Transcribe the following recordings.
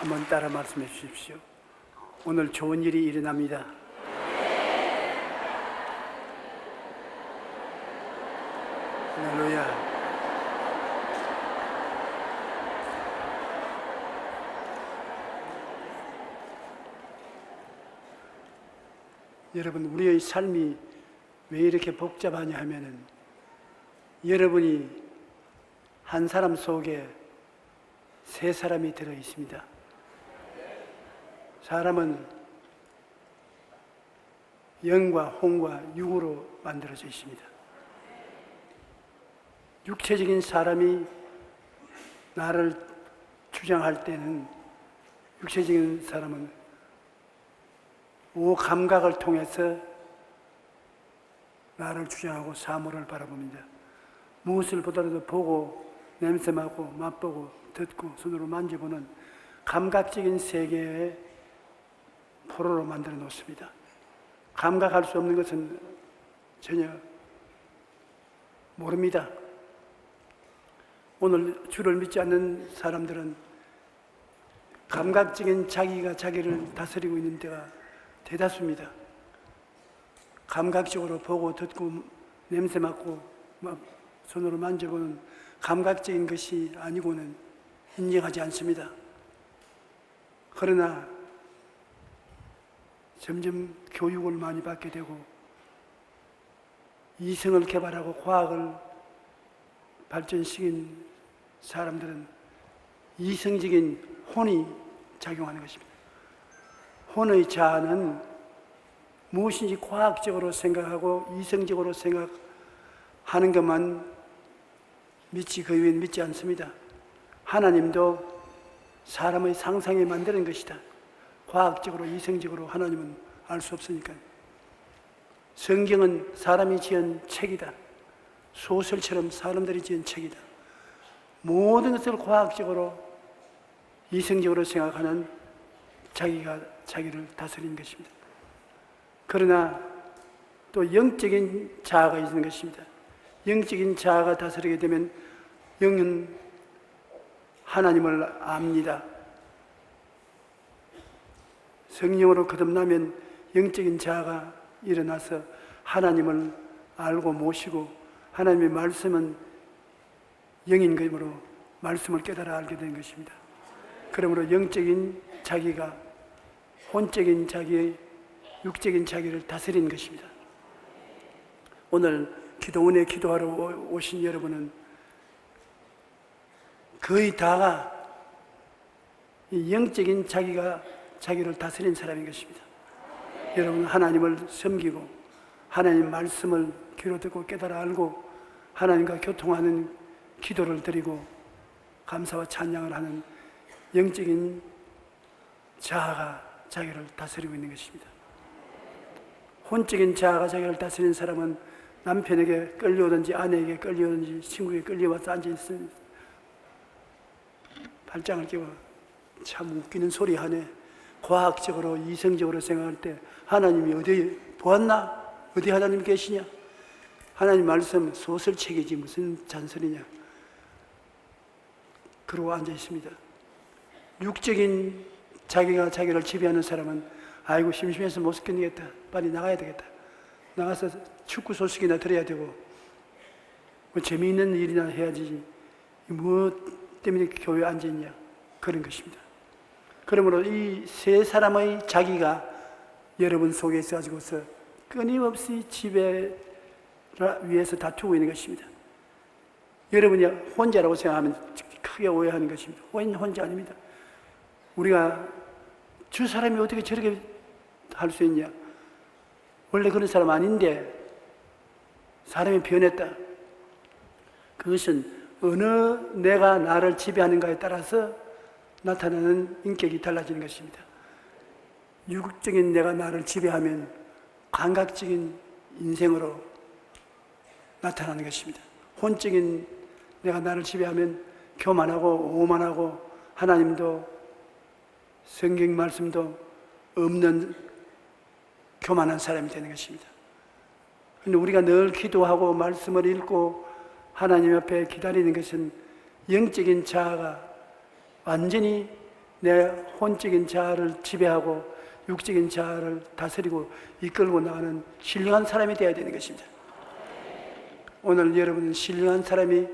한번 따라 말씀해 주십시오. 오늘 좋은 일이 일어납니다. 할렐루야. 여러분, 우리의 삶이 왜 이렇게 복잡하냐 하면은 여러분이 한 사람 속에 세 사람이 들어 있습니다. 사람은 영과 혼과 육으로 만들어져 있습니다. 육체적인 사람이 나를 주장할 때는, 육체적인 사람은 오감각을 통해서 나를 주장하고 사물을 바라봅니다. 무엇을 보더라도 보고, 냄새 맡고, 맛보고, 듣고, 손으로 만져보는 감각적인 세계의 포로로 만들어 놓습니다. 감각할 수 없는 것은 전혀 모릅니다. 오늘 주를 믿지 않는 사람들은 감각적인 자기가 자기를 다스리고 있는 데가 대다수입니다. 감각적으로 보고 듣고 냄새 맡고 손으로 만져보는 감각적인 것이 아니고는 인정하지 않습니다. 그러나 점점 교육을 많이 받게 되고 이성을 개발하고 과학을 발전시킨 사람들은 이성적인 혼이 작용하는 것입니다. 혼의 자아는 무엇인지 과학적으로 생각하고 이성적으로 생각하는 것만 믿지 그 외엔 믿지 않습니다. 하나님도 사람의 상상에 만드는 것이다. 과학적으로 이성적으로 하나님은 알 수 없으니까요. 성경은 사람이 지은 책이다. 소설처럼 사람들이 지은 책이다. 모든 것을 과학적으로 이성적으로 생각하는 자기가 자기를 다스리는 것입니다. 그러나 또 영적인 자아가 있는 것입니다. 영적인 자아가 다스리게 되면 영은 하나님을 압니다. 성령으로 거듭나면 영적인 자아가 일어나서 하나님을 알고 모시고, 하나님의 말씀은 영인 것으로 말씀을 깨달아 알게 된 것입니다. 그러므로 영적인 자기가 혼적인 자기의 육적인 자기를 다스리는 것입니다. 오늘 기도원에 기도하러 오신 여러분은 거의 다가 이 영적인 자기가 자기를 다스리는 사람인 것입니다. 여러분, 하나님을 섬기고 하나님 말씀을 귀로 듣고 깨달아 알고 하나님과 교통하는 기도를 드리고 감사와 찬양을 하는 영적인 자아가 자기를 다스리고 있는 것입니다. 혼적인 자아가 자기를 다스리는 사람은 남편에게 끌려오든지 아내에게 끌려오든지 친구에게 끌려와서 앉아있으면 발장을 끼워 참 웃기는 소리 하네. 과학적으로 이성적으로 생각할 때 하나님이 어디 보았나? 어디 하나님 계시냐? 하나님 말씀 소설책이지 무슨 잔소리냐? 그러고 앉아 있습니다. 육적인 자기가 자기를 지배하는 사람은 아이고 심심해서 못 견디겠다. 빨리 나가야 되겠다. 나가서 축구 소식이나 들어야 되고 뭐 재미있는 일이나 해야지. 무엇 때문에 교회에 앉아 있냐? 그런 것입니다. 그러므로 이 세 사람의 자기가 여러분 속에 있어가지고서 끊임없이 지배를 위해서 다투고 있는 것입니다. 여러분이 혼자라고 생각하면 크게 오해하는 것입니다. 혼자 아닙니다. 우리가 저 사람이 어떻게 저렇게 할 수 있냐? 원래 그런 사람 아닌데 사람이 변했다. 그것은 어느 내가 나를 지배하는가에 따라서 나타나는 인격이 달라지는 것입니다. 육적인 내가 나를 지배하면 감각적인 인생으로 나타나는 것입니다. 혼적인 내가 나를 지배하면 교만하고 오만하고 하나님도 성경 말씀도 없는 교만한 사람이 되는 것입니다. 그런데 우리가 늘 기도하고 말씀을 읽고 하나님 앞에 기다리는 것은 영적인 자아가 완전히 내 혼적인 자아를 지배하고 육적인 자아를 다스리고 이끌고 나가는 신령한 사람이 되어야 되는 것입니다. 오늘 여러분은 신령한 사람이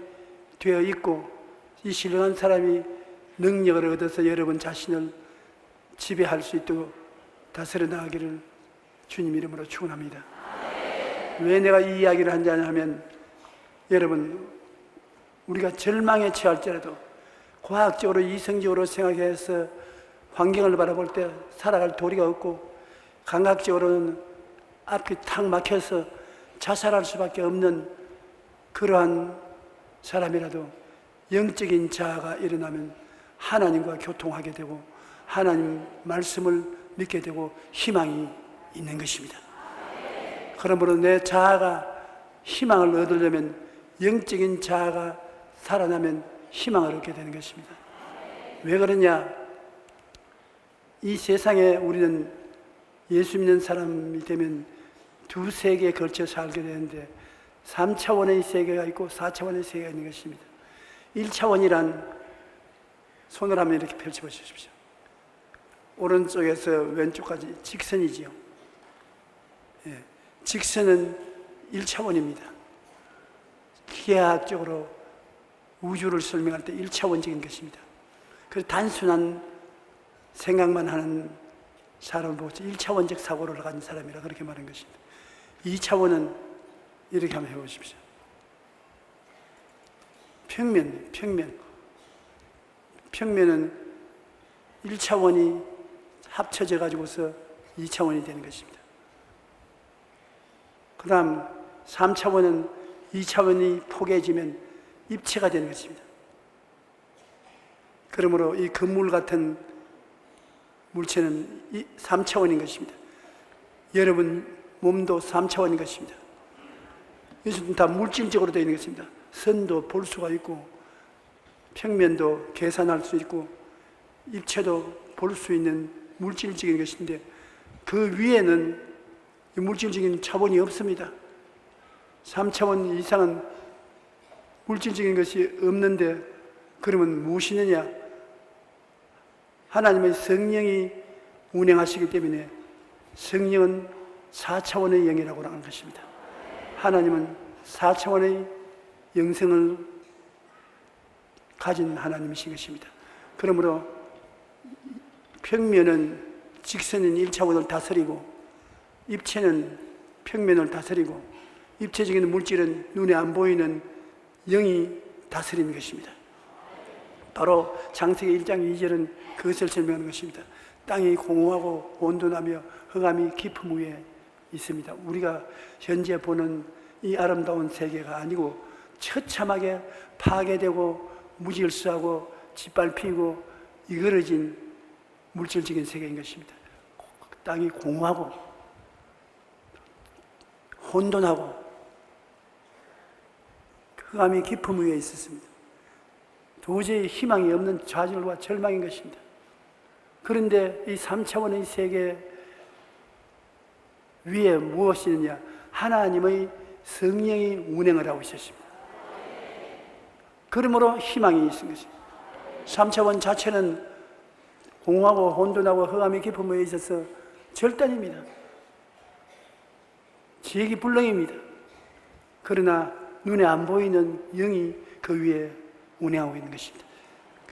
되어 있고 이 신령한 사람이 능력을 얻어서 여러분 자신을 지배할 수 있도록 다스려 나가기를 주님 이름으로 축원합니다. 왜 내가 이 이야기를 하냐 하면 여러분 우리가 절망에 처할지라도 과학적으로 이성적으로 생각해서 환경을 바라볼 때 살아갈 도리가 없고 감각적으로는 앞이 탁 막혀서 자살할 수밖에 없는 그러한 사람이라도 영적인 자아가 일어나면 하나님과 교통하게 되고 하나님 말씀을 믿게 되고 희망이 있는 것입니다. 그러므로 내 자아가 희망을 얻으려면 영적인 자아가 살아나면 희망을 얻게 되는 것입니다. 왜 그러냐? 이 세상에 우리는 예수 믿는 사람이 되면 두 세계에 걸쳐 살게 되는데 3차원의 세계가 있고 4차원의 세계가 있는 것입니다. 1차원이란 손을 한번 이렇게 펼쳐보십시오. 오른쪽에서 왼쪽까지 직선이지요. 예, 직선은 1차원입니다. 기하학적으로 우주를 설명할 때 1차원적인 것입니다. 그래서 단순한 생각만 하는 사람을 보고 1차원적 사고를 가진 사람이라 그렇게 말한 것입니다. 2차원은 이렇게 한번 해보십시오. 평면은 1차원이 합쳐져 가지고서 2차원이 되는 것입니다. 그 다음 3차원은 2차원이 포개지면 입체가 되는 것입니다. 그러므로 이 건물 같은 물체는 3차원인 것입니다. 여러분 몸도 3차원인 것입니다. 이것은 다 물질적으로 되어 있는 것입니다. 선도 볼 수가 있고 평면도 계산할 수 있고 입체도 볼 수 있는 물질적인 것인데 그 위에는 물질적인 차원이 없습니다. 3차원 이상은 물질적인 것이 없는데 그러면 무엇이느냐? 하나님의 성령이 운행하시기 때문에 성령은 4차원의 영이라고 하는 것입니다. 하나님은 4차원의 영성을 가진 하나님이신 것입니다. 그러므로 평면은 직선인 1차원을 다스리고 입체는 평면을 다스리고 입체적인 물질은 눈에 안 보이는 영이 다스리는 것입니다. 바로 창세기 1장 2절은 그것을 설명하는 것입니다. 땅이 공허하고 온돈하며 흑암이 깊음 위에 있습니다. 우리가 현재 보는 이 아름다운 세계가 아니고 처참하게 파괴되고 무질서하고 짓밟히고 이그러진 물질적인 세계인 것입니다. 땅이 공허하고 혼돈하고 흑암이 깊음 위에 있었습니다. 도저히 희망이 없는 좌절과 절망인 것입니다. 그런데 이 3차원의 세계 위에 무엇이 있느냐? 하나님의 성령이 운행을 하고 있었습니다. 그러므로 희망이 있은 것입니다. 3차원 자체는 공허하고 혼돈하고 흑암이 깊은 위에 있어서 절단입니다. 지혜기불능입니다. 그러나 눈에 안 보이는 영이 그 위에 운행하고 있는 것입니다.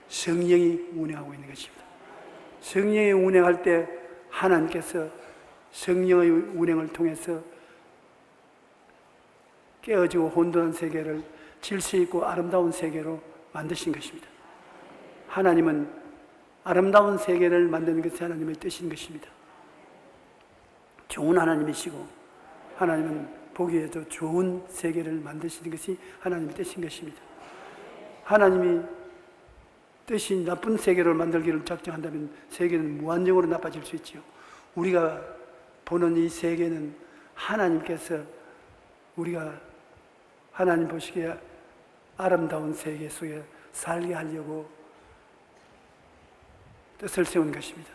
성령이 운행하고 있는 것입니다. 성령이 운행할 때 하나님께서 성령의 운행을 통해서 깨어지고 혼돈한 세계를 질서 있고 아름다운 세계로 만드신 것입니다. 하나님은 아름다운 세계를 만드는 것이 하나님의 뜻인 것입니다. 좋은 하나님이시고 하나님은 보기에도 좋은 세계를 만드시는 것이 하나님의 뜻인 것입니다. 하나님이 뜻이 나쁜 세계를 만들기를 작정한다면 세계는 무한정으로 나빠질 수 있지요. 우리가 보는 이 세계는 하나님께서 우리가 하나님 보시기에 아름다운 세계 속에 살게 하려고 뜻을 세운 것입니다.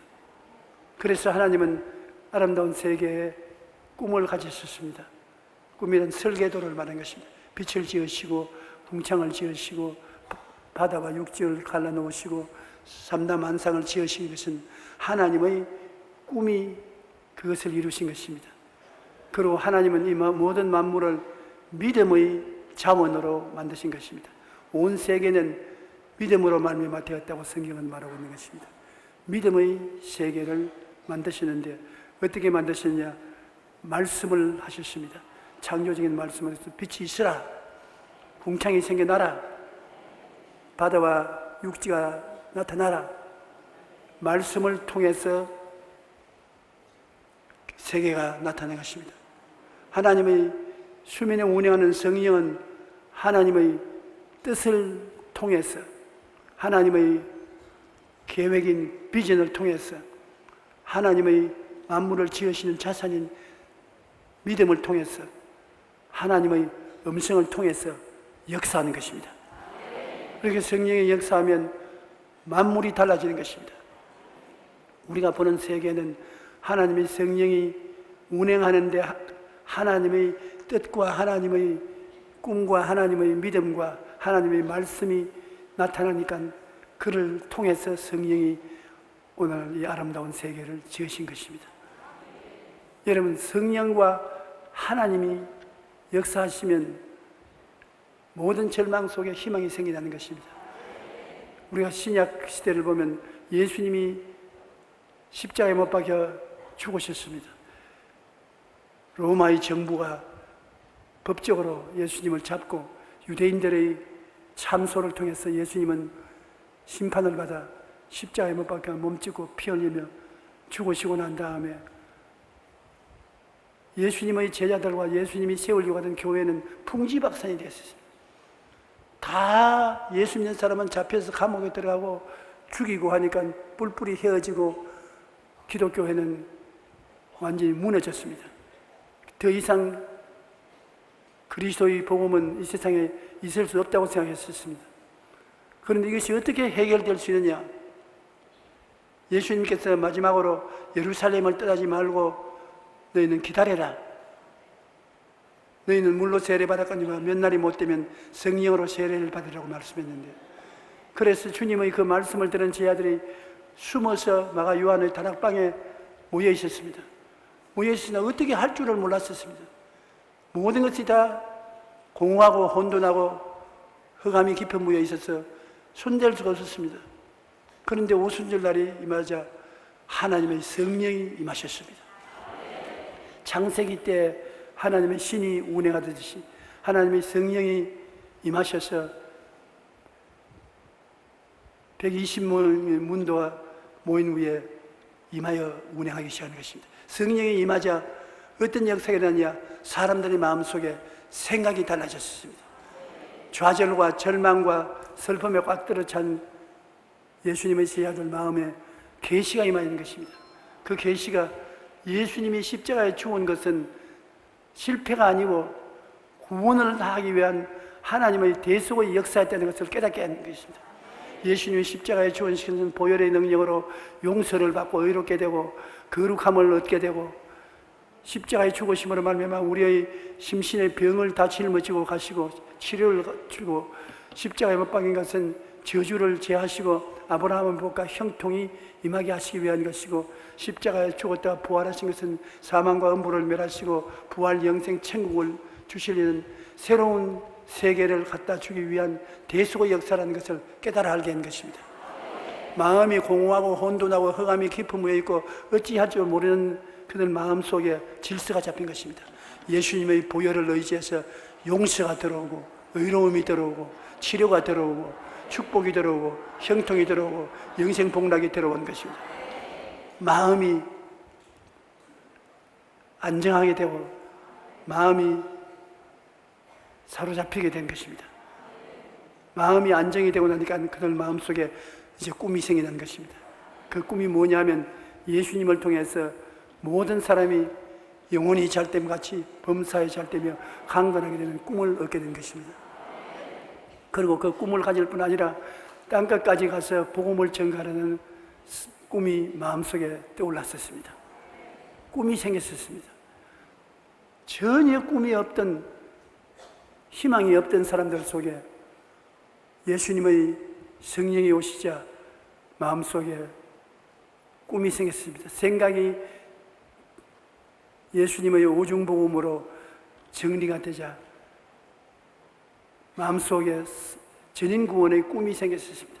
그래서 하나님은 아름다운 세계에 꿈을 가지셨습니다. 꿈이란 설계도를 말하는 것입니다. 빛을 지으시고 궁창을 지으시고 바다와 육지를 갈라놓으시고 삼남 한상을 지으신 것은 하나님의 꿈이 그것을 이루신 것입니다. 그리고 하나님은 이 모든 만물을 믿음의 자원으로 만드신 것입니다. 온 세계는 믿음으로 말미암아 되었다고 성경은 말하고 있는 것입니다. 믿음의 세계를 만드시는데 어떻게 만드시느냐? 말씀을 하셨습니다. 창조적인 말씀을 해서 빛이 있으라, 궁창이 생겨나라, 바다와 육지가 나타나라. 말씀을 통해서 세계가 나타난 것입니다. 하나님의 수면에 운행하는 성령은 하나님의 뜻을 통해서, 하나님의 계획인 비전을 통해서, 하나님의 만물을 지으시는 자산인 믿음을 통해서, 하나님의 음성을 통해서 역사하는 것입니다. 그렇게 성령이 역사하면 만물이 달라지는 것입니다. 우리가 보는 세계는 하나님의 성령이 운행하는데 하나님의 뜻과 하나님의 꿈과 하나님의 믿음과 하나님의 말씀이 나타나니까 그를 통해서 성령이 오늘 이 아름다운 세계를 지으신 것입니다. 여러분, 성령과 하나님이 역사하시면 모든 절망 속에 희망이 생기는 것입니다. 우리가 신약 시대를 보면 예수님이 십자가에 못 박혀 죽으셨습니다. 로마의 정부가 법적으로 예수님을 잡고 유대인들의 참소를 통해서 예수님은 심판을 받아 십자가에 못 박혀 몸짓고 피 흘리며 죽으시고 난 다음에 예수님의 제자들과 예수님이 세우려고 하던 교회는 풍지박산이 되었습니다. 다 예수 믿는 사람은 잡혀서 감옥에 들어가고 죽이고 하니까 뿔뿔이 헤어지고 기독교회는 완전히 무너졌습니다. 더 이상 그리스도의 복음은 이 세상에 있을 수 없다고 생각했었습니다. 그런데 이것이 어떻게 해결될 수 있느냐? 예수님께서 마지막으로 예루살렘을 떠나지 말고 너희는 기다려라. 너희는 물로 세례받았거니와 몇 날이 못 되면 성령으로 세례를 받으라고 말씀했는데, 그래서 주님의 그 말씀을 들은 제자들이 숨어서 마가 요한의 다락방에 모여 있었습니다. 모여 있으나 어떻게 할 줄을 몰랐었습니다. 모든 것이 다 공허하고 혼돈하고 흑암이 깊은 무에 있어서 손댈 수가 없었습니다. 그런데 오순절날이 임하자 하나님의 성령이 임하셨습니다. 창세기 때 하나님의 신이 운행하듯이 하나님의 성령이 임하셔서 120명의 문도가 모인 후에 임하여 운행하기 시작한 것입니다. 성령이 임하자 어떤 역사가 일어나냐? 사람들의 마음속에 생각이 달라졌습니다. 좌절과 절망과 슬픔에 꽉 들어찬 예수님의 제자들 마음에 계시가 임하는 것입니다. 그 계시가 예수님이 십자가에 죽은 것은 실패가 아니고 구원을 하기 위한 하나님의 대속의 역사였다는 것을 깨닫게 하는 것입니다. 예수님이 십자가에 죽으신 것은 보혈의 능력으로 용서를 받고 의롭게 되고 거룩함을 얻게 되고 십자가에 죽으심으로 말미암아 우리의 심신의 병을 다 짊어지고 가시고 치료를 주고 십자가에 못 박인 것은 저주를 제하시고 아브라함의 복과 형통이 임하게 하시기 위한 것이고 십자가에 죽었다가 부활하신 것은 사망과 음부를 멸하시고 부활 영생 천국을 주시려는 새로운 세계를 갖다 주기 위한 대속의 역사라는 것을 깨달아 알게 한 것입니다. 마음이 공허하고 혼돈하고 흑암이 깊은 무에 있고 어찌할 줄 모르는 그들 마음속에 질서가 잡힌 것입니다. 예수님의 보혈을 의지해서 용서가 들어오고 의로움이 들어오고 치료가 들어오고 축복이 들어오고 형통이 들어오고 영생 복락이 들어온 것입니다. 마음이 안정하게 되고 마음이 사로잡히게 된 것입니다. 마음이 안정이 되고 나니까 그들 마음속에 이제 꿈이 생기는 것입니다. 그 꿈이 뭐냐면 예수님을 통해서 모든 사람이 영혼이 잘됨같이 범사에 잘되며 강건하게 되는 꿈을 얻게 된 것입니다. 그리고 그 꿈을 가질 뿐 아니라 땅끝까지 가서 복음을 전가하는 꿈이 마음속에 떠올랐었습니다. 꿈이 생겼었습니다. 전혀 꿈이 없던, 희망이 없던 사람들 속에 예수님의 성령이 오시자 마음속에 꿈이 생겼습니다. 생각이 예수님의 오중복음으로 정리가 되자 마음속에 전인구원의 꿈이 생겼습니다.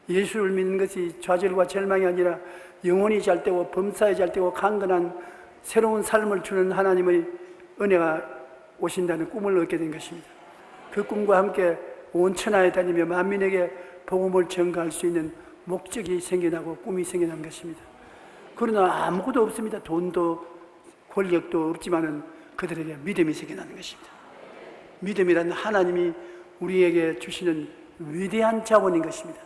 예수를 믿는 것이 좌절과 절망이 아니라 영혼이 잘되고 범사에 잘되고 강건한 새로운 삶을 주는 하나님의 은혜가 오신다는 꿈을 얻게 된 것입니다. 그 꿈과 함께 온 천하에 다니며 만민에게 복음을 전가할 수 있는 목적이 생겨나고 꿈이 생겨난 것입니다. 그러나 아무것도 없습니다. 돈도 권력도 없지만은 그들에게 믿음이 생겨나는 것입니다. 믿음이란 하나님이 우리에게 주시는 위대한 자원인 것입니다.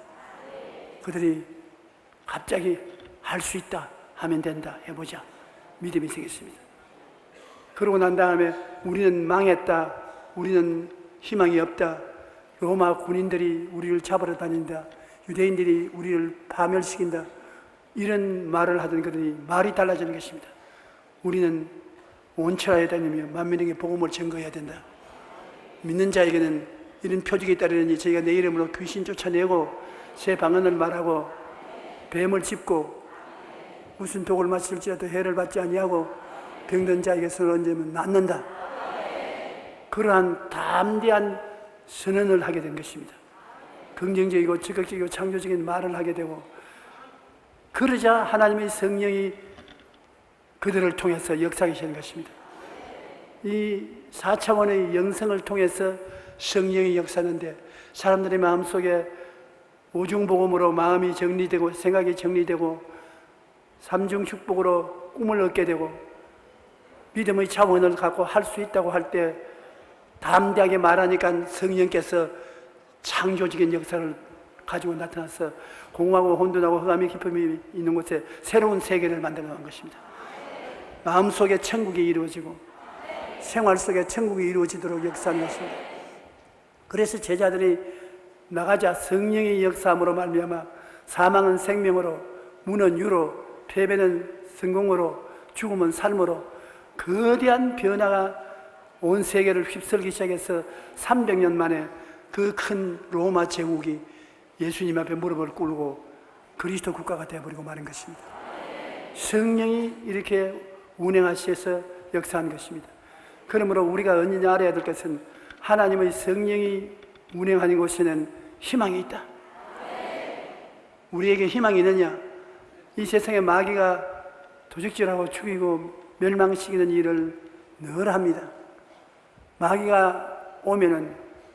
그들이 갑자기 할 수 있다 하면 된다 해보자 믿음이 생겼습니다. 그러고 난 다음에 우리는 망했다, 우리는 희망이 없다, 로마 군인들이 우리를 잡으러 다닌다, 유대인들이 우리를 파멸시킨다, 이런 말을 하던 그들이 말이 달라지는 것입니다. 우리는 온 천하에 다니며 만민에게 복음을 전거해야 된다. 믿는 자에게는 이런 표적이 따르느니 저희가 내 이름으로 귀신 쫓아내고 새 방언을 말하고 뱀을 짚고 무슨 독을 마실지라도 해를 받지 아니하고 병든 자에게 손을 얹으면 낫는다. 그러한 담대한 선언을 하게 된 것입니다. 긍정적이고 적극적이고 창조적인 말을 하게 되고, 그러자 하나님의 성령이 그들을 통해서 역사하시는 것입니다. 이 4차원의 영성을 통해서 성령이 역사하는데, 사람들의 마음속에 오중복음으로 마음이 정리되고 생각이 정리되고 삼중축복으로 꿈을 얻게 되고 믿음의 차원을 갖고 할 수 있다고 할 때 담대하게 말하니까 성령께서 창조적인 역사를 가지고 나타나서 공허하고 혼돈하고 흑암의 깊음이 있는 곳에 새로운 세계를 만들어 놓은 것입니다. 마음속에 천국이 이루어지고 생활 속에 천국이 이루어지도록 역사하는 것입니다. 그래서 제자들이 나가자 성령의 역사함으로 말미암아 사망은 생명으로, 문은 유로, 패배는 성공으로, 죽음은 삶으로 거대한 변화가 온 세계를 휩쓸기 시작해서 300년 만에 그 큰 로마 제국이 예수님 앞에 무릎을 꿇고 그리스도 국가가 되어버리고 마는 것입니다. 성령이 이렇게 운행하셔서 역사한 것입니다. 그러므로 우리가 언제나 알아야 될 것은 하나님의 성령이 운행하는 곳에는 희망이 있다. 우리에게 희망이 있느냐? 이 세상에 마귀가 도적질하고 죽이고 멸망시키는 일을 늘 합니다. 마귀가 오면은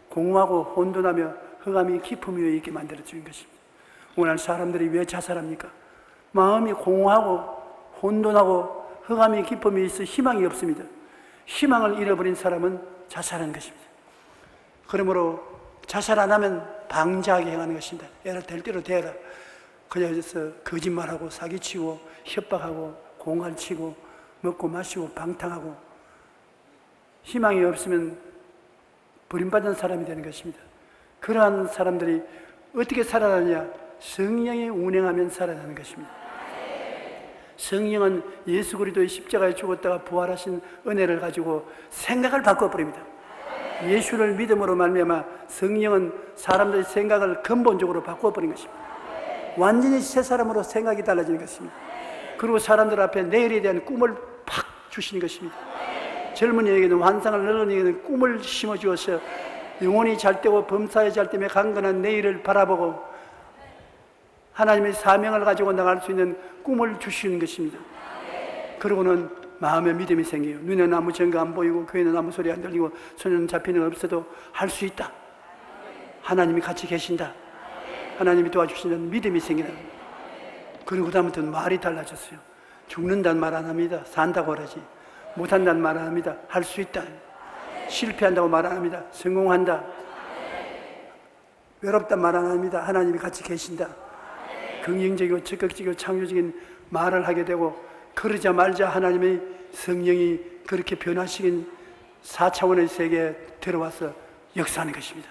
공허하고 혼돈하며 흑암이 깊음 위에 있게 만들어주는 것입니다. 오늘 사람들이 왜 자살합니까? 마음이 공허하고 혼돈하고 흑암이 깊음이 있어 희망이 없습니다. 희망을 잃어버린 사람은 자살하는 것입니다. 그러므로 자살 안 하면 방자하게 행하는 것입니다. 애를 될 대로 대라. 그래서 거짓말하고 사기치고 협박하고 공갈치고 먹고 마시고 방탕하고 희망이 없으면 버림받은 사람이 되는 것입니다. 그러한 사람들이 어떻게 살아나느냐? 성령이 운행하면 살아나는 것입니다. 성령은 예수 그리스도의 십자가에 죽었다가 부활하신 은혜를 가지고 생각을 바꿔버립니다. 예수를 믿음으로 말미암아 성령은 사람들의 생각을 근본적으로 바꿔버린 것입니다. 완전히 새 사람으로 생각이 달라지는 것입니다. 그리고 사람들 앞에 내일에 대한 꿈을 팍 주시는 것입니다. 젊은이에게는 환상을, 어른에게는 꿈을 심어주어서 영혼이 잘되고 범사에 잘되며 강건한 내일을 바라보고 하나님의 사명을 가지고 나갈 수 있는 꿈을 주시는 것입니다. 그러고는 마음에 믿음이 생겨요. 눈에는 아무 증거 안 보이고 귀에는 아무 소리 안 들리고 손에는 잡히는 거 없어도 할 수 있다. 하나님이 같이 계신다. 하나님이 도와주시는 믿음이 생기는. 그리고 그다음부터는 말이 달라졌어요. 죽는다는 말 안 합니다. 산다고 하지. 못한다는 말 안 합니다. 할 수 있다. 실패한다고 말 안 합니다. 성공한다. 외롭단 말 안 합니다. 하나님이 같이 계신다. 긍정적이고 적극적이고 창조적인 말을 하게 되고, 그러자 말자 하나님의 성령이 그렇게 변화시킨 4차원의 세계에 들어와서 역사하는 것입니다.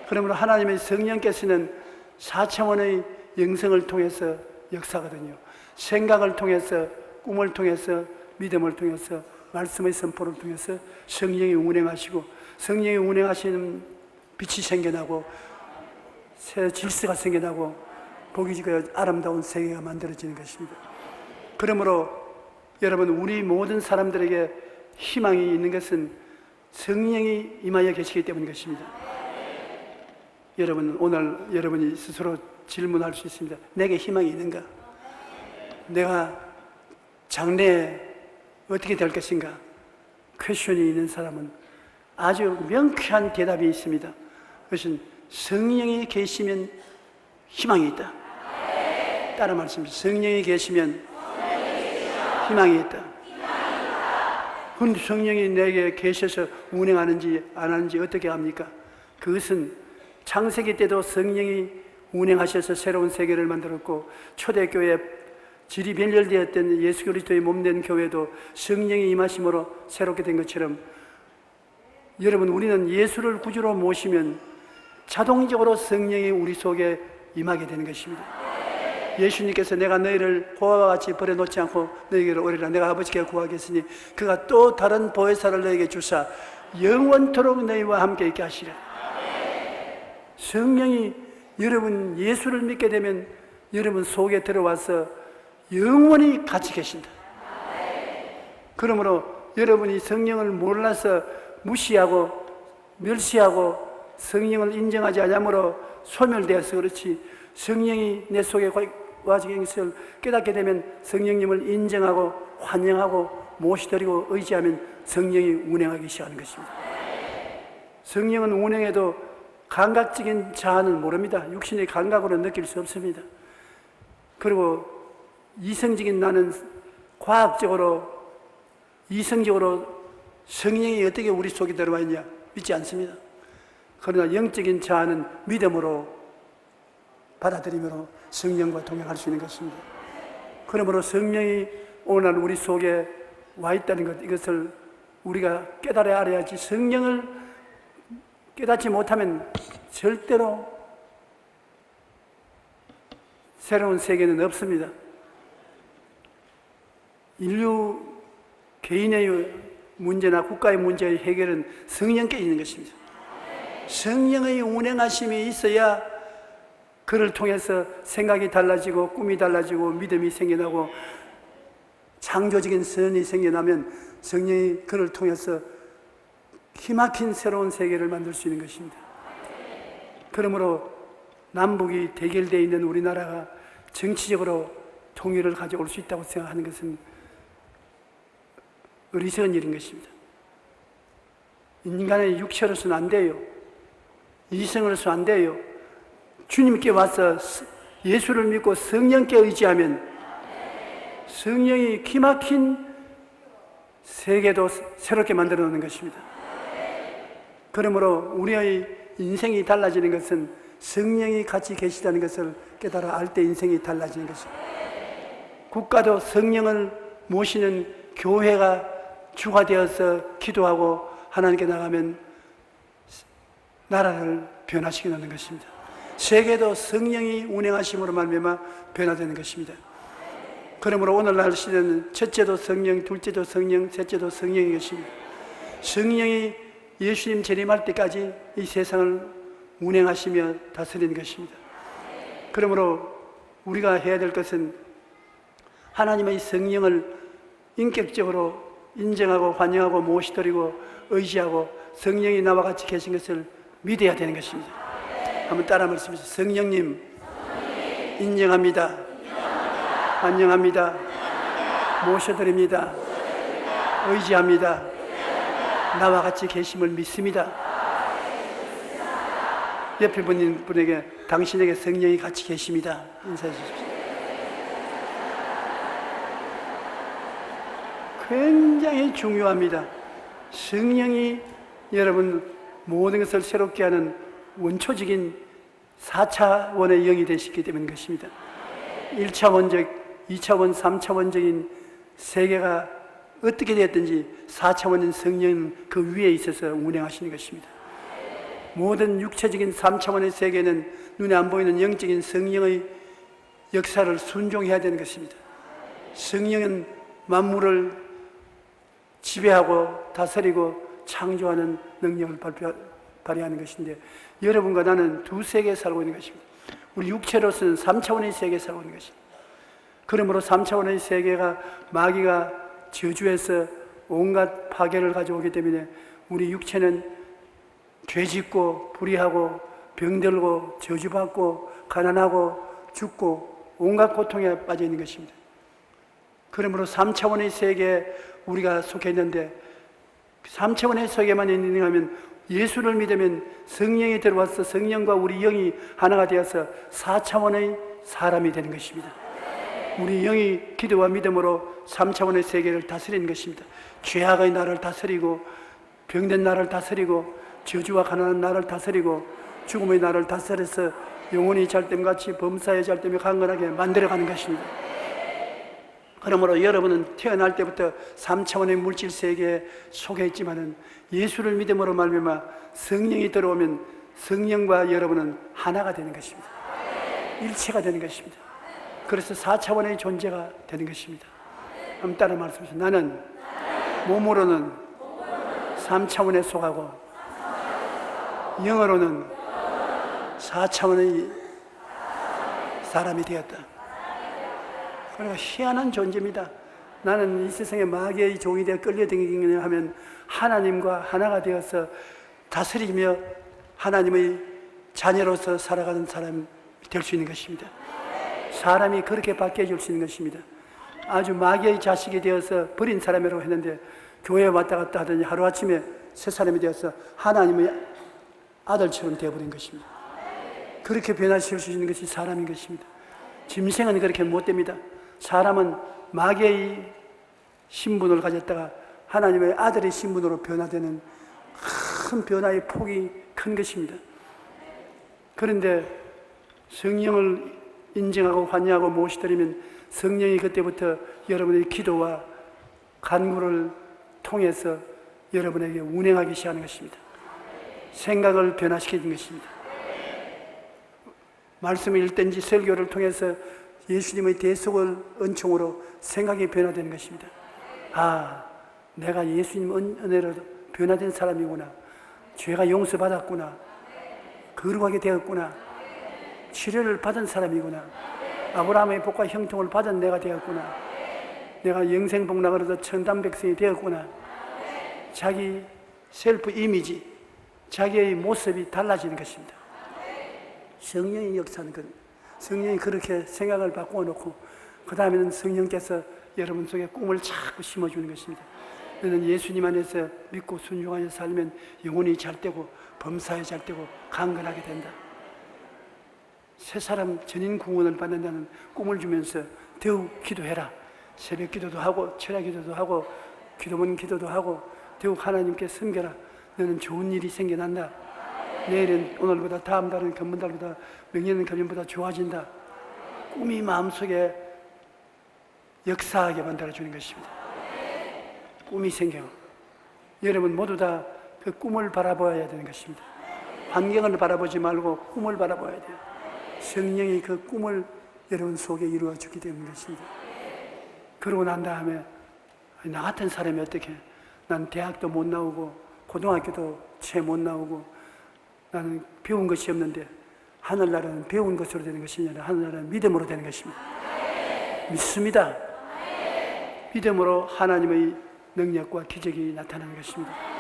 그러므로 하나님의 성령께서는 4차원의 영성을 통해서 역사거든요. 생각을 통해서, 꿈을 통해서, 믿음을 통해서, 말씀의 선포를 통해서 성령이 운행하시고, 성령이 운행하시는 빛이 생겨나고 새 질서가 생겨나고 보기 좋게 아름다운 세계가 만들어지는 것입니다. 그러므로 여러분, 우리 모든 사람들에게 희망이 있는 것은 성령이 임하여 계시기 때문인 것입니다. 여러분, 오늘 여러분이 스스로 질문할 수 있습니다. 내게 희망이 있는가? 내가 장래에 어떻게 될 것인가? 퀘션이 있는 사람은 아주 명쾌한 대답이 있습니다. 그것은 성령이 계시면 희망이 있다. 따라 말씀드립니다. 성령이 계시면 희망이 있다. 그런데 성령이 내게 계셔서 운행하는지 안 하는지 어떻게 합니까? 그것은 창세기 때도 성령이 운행하셔서 새로운 세계를 만들었고, 초대교회 질이 변절되었던 예수 그리스도의 몸된 교회도 성령이 임하심으로 새롭게 된 것처럼, 여러분, 우리는 예수를 구주로 모시면 자동적으로 성령이 우리 속에 임하게 되는 것입니다. 예수님께서 내가 너희를 고아와 같이 버려놓지 않고 너희에게로 오리라. 내가 아버지께 구하겠으니 그가 또 다른 보혜사를 너희에게 주사 영원토록 너희와 함께 있게 하시라. 성령이 여러분 예수를 믿게 되면 여러분 속에 들어와서 영원히 같이 계신다. 그러므로 여러분이 성령을 몰라서 무시하고 멸시하고 성령을 인정하지 않으므로 소멸되어서 그렇지, 성령이 내 속에 와지게 것을 깨닫게 되면 성령님을 인정하고 환영하고 모시드리고 의지하면 성령이 운행하기 시작하는 것입니다. 성령은 운행해도 감각적인 자아는 모릅니다. 육신의 감각으로 느낄 수 없습니다. 그리고 이성적인 나는 과학적으로 이성적으로 성령이 어떻게 우리 속에 들어와 있냐 믿지 않습니다. 그러나 영적인 자아는 믿음으로 받아들이므로 성령과 동행할 수 있는 것입니다. 그러므로 성령이 오늘 우리 속에 와 있다는 것, 이것을 우리가 깨달아야 알아야지. 성령을 깨닫지 못하면 절대로 새로운 세계는 없습니다. 인류 개인의 문제나 국가의 문제의 해결은 성령께 있는 것입니다. 성령의 운행하심이 있어야 그를 통해서 생각이 달라지고 꿈이 달라지고 믿음이 생겨나고 창조적인 선이 생겨나면 성령이 그를 통해서 기막힌 새로운 세계를 만들 수 있는 것입니다. 그러므로 남북이 대결되어 있는 우리나라가 정치적으로 통일을 가져올 수 있다고 생각하는 것은 어리석은 일인 것입니다. 인간의 육체로서는 안 돼요. 이성으로서 안 돼요. 주님께 와서 예수를 믿고 성령께 의지하면 성령이 기막힌 세계도 새롭게 만들어 놓는 것입니다. 그러므로 우리의 인생이 달라지는 것은 성령이 같이 계시다는 것을 깨달아 알 때 인생이 달라지는 것입니다. 국가도 성령을 모시는 교회가 주가 되어서 기도하고 하나님께 나가면 나라를 변화시켜 놓는 것입니다. 세계도 성령이 운행하심으로 말미암아 변화되는 것입니다. 그러므로 오늘날 시대는 첫째도 성령, 둘째도 성령, 셋째도 성령인 것입니다. 성령이 예수님 재림할 때까지 이 세상을 운행하시며 다스리는 것입니다. 그러므로 우리가 해야 될 것은 하나님의 성령을 인격적으로 인정하고 환영하고 모시드리고 의지하고 성령이 나와 같이 계신 것을 믿어야 되는 것입니다. 한번 따라 말씀하세요. 성령님 인정합니다. 환영합니다. 모셔드립니다. 의지합니다. 나와 같이 계심을 믿습니다. 옆에 분에게 당신에게 성령이 같이 계십니다. 인사해 주십시오. 굉장히 중요합니다. 성령이 여러분 모든 것을 새롭게 하는 원초적인 4차원의 영이 되시기 때문인 것입니다. 1차원적, 2차원, 3차원적인 세계가 어떻게 되었든지 4차원인 성령은 그 위에 있어서 운행하시는 것입니다. 모든 육체적인 3차원의 세계는 눈에 안 보이는 영적인 성령의 역사를 순종해야 되는 것입니다. 성령은 만물을 지배하고 다스리고 창조하는 능력을 발휘하는 것인데, 여러분과 나는 두 세계에 살고 있는 것입니다. 우리 육체로서는 3차원의 세계에 살고 있는 것입니다. 그러므로 3차원의 세계가 마귀가 저주해서 온갖 파괴를 가져오기 때문에 우리 육체는 죄짓고 불의하고 병들고 저주받고 가난하고 죽고 온갖 고통에 빠져 있는 것입니다. 그러므로 3차원의 세계에 우리가 속해 있는데 3차원의 세계만 있는가면 예수를 믿으면 성령이 들어와서 성령과 우리 영이 하나가 되어서 4차원의 사람이 되는 것입니다. 우리 영이 기도와 믿음으로 3차원의 세계를 다스리는 것입니다. 죄악의 나를 다스리고 병든 나를 다스리고 저주와 가난한 나를 다스리고 죽음의 나를 다스려서 영혼이 잘됨같이 범사의 잘됨에 강건하게 만들어가는 것입니다. 그러므로 여러분은 태어날 때부터 3차원의 물질 세계에 속해 있지만은 예수를 믿음으로 말미암아 성령이 들어오면 성령과 여러분은 하나가 되는 것입니다. 일체가 되는 것입니다. 그래서 4차원의 존재가 되는 것입니다. 한번 따라 말씀하세요. 나는 몸으로는 3차원에 속하고 영어로는 4차원의 사람이 되었다. 그러니까 희한한 존재입니다. 나는 이 세상에 마귀의 종이 되어 끌려다니기냐 하면 하나님과 하나가 되어서 다스리며 하나님의 자녀로서 살아가는 사람이 될 수 있는 것입니다. 사람이 그렇게 바뀌어질 수 있는 것입니다. 아주 마귀의 자식이 되어서 버린 사람이라고 했는데 교회에 왔다 갔다 하더니 하루아침에 새 사람이 되어서 하나님의 아들처럼 되어버린 것입니다. 그렇게 변화시킬 수 있는 것이 사람인 것입니다. 짐승은 그렇게 못됩니다. 사람은 마귀의 신분을 가졌다가 하나님의 아들의 신분으로 변화되는 큰 변화의 폭이 큰 것입니다. 그런데 성령을 인정하고 환영하고 모시드리면 성령이 그때부터 여러분의 기도와 간구를 통해서 여러분에게 운행하기 시작하는 것입니다. 생각을 변화시키는 것입니다. 말씀을 읽든지 설교를 통해서 예수님의 대속을 은총으로 생각이 변화되는 것입니다. 아, 내가 예수님 은혜로 변화된 사람이구나. 죄가 용서받았구나. 거룩하게 되었구나. 치료를 받은 사람이구나. 아브라함의 복과 형통을 받은 내가 되었구나. 내가 영생복락을 얻어 천당백성이 되었구나. 자기 셀프 이미지, 자기의 모습이 달라지는 것입니다. 성령의 역사는 성령이 그렇게 생각을 바꾸어 놓고 그 다음에는 성령께서 여러분 속에 꿈을 자꾸 심어주는 것입니다. 너는 예수님 안에서 믿고 순종하여 살면 영혼이 잘되고 범사에 잘되고 강건하게 된다. 새 사람 전인 구원을 받는다는 꿈을 주면서 더욱 기도해라. 새벽 기도도 하고 철야 기도도 하고 기도문 기도도 하고 더욱 하나님께 섬겨라. 너는 좋은 일이 생겨난다. 내일은 오늘보다 다음 달은 금년달보다 명년은 금년보다 좋아진다. 꿈이 마음속에 역사하게 만들어주는 것입니다. 꿈이 생겨. 여러분 모두 다 그 꿈을 바라봐야 되는 것입니다. 환경을 바라보지 말고 꿈을 바라봐야 돼요. 성령이 그 꿈을 여러분 속에 이루어 주게 되는 것입니다. 그러고 난 다음에 나 같은 사람이 어떻게, 난 대학도 못 나오고 고등학교도 채 못 나오고 나는 배운 것이 없는데 하늘나라는 배운 것으로 되는 것이 아니라 하늘나라는 믿음으로 되는 것입니다. 믿습니다. 믿음으로 하나님의 능력과 기적이 나타나는 것입니다.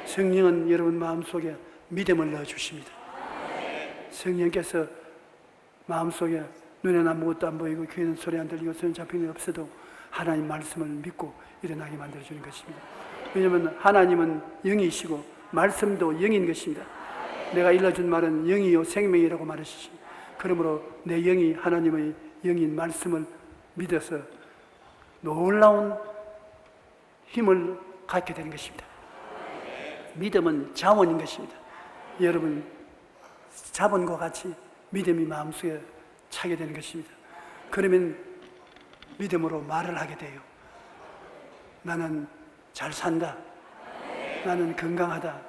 성령은 여러분 마음속에 믿음을 넣어주십니다. 성령께서 마음속에 눈에는 아무것도 안 보이고 귀에는 소리 안 들리고 손에 잡히는 게 없어도 하나님 말씀을 믿고 일어나게 만들어주는 것입니다. 왜냐하면 하나님은 영이시고 말씀도 영인 것입니다. 내가 일러준 말은 영이요 생명이라고 말하시십니다. 그러므로 내 영이 하나님의 영인 말씀을 믿어서 놀라운 힘을 갖게 되는 것입니다. 믿음은 자원인 것입니다. 여러분 자본과 같이 믿음이 마음속에 차게 되는 것입니다. 그러면 믿음으로 말을 하게 돼요. 나는 잘 산다. 나는 건강하다.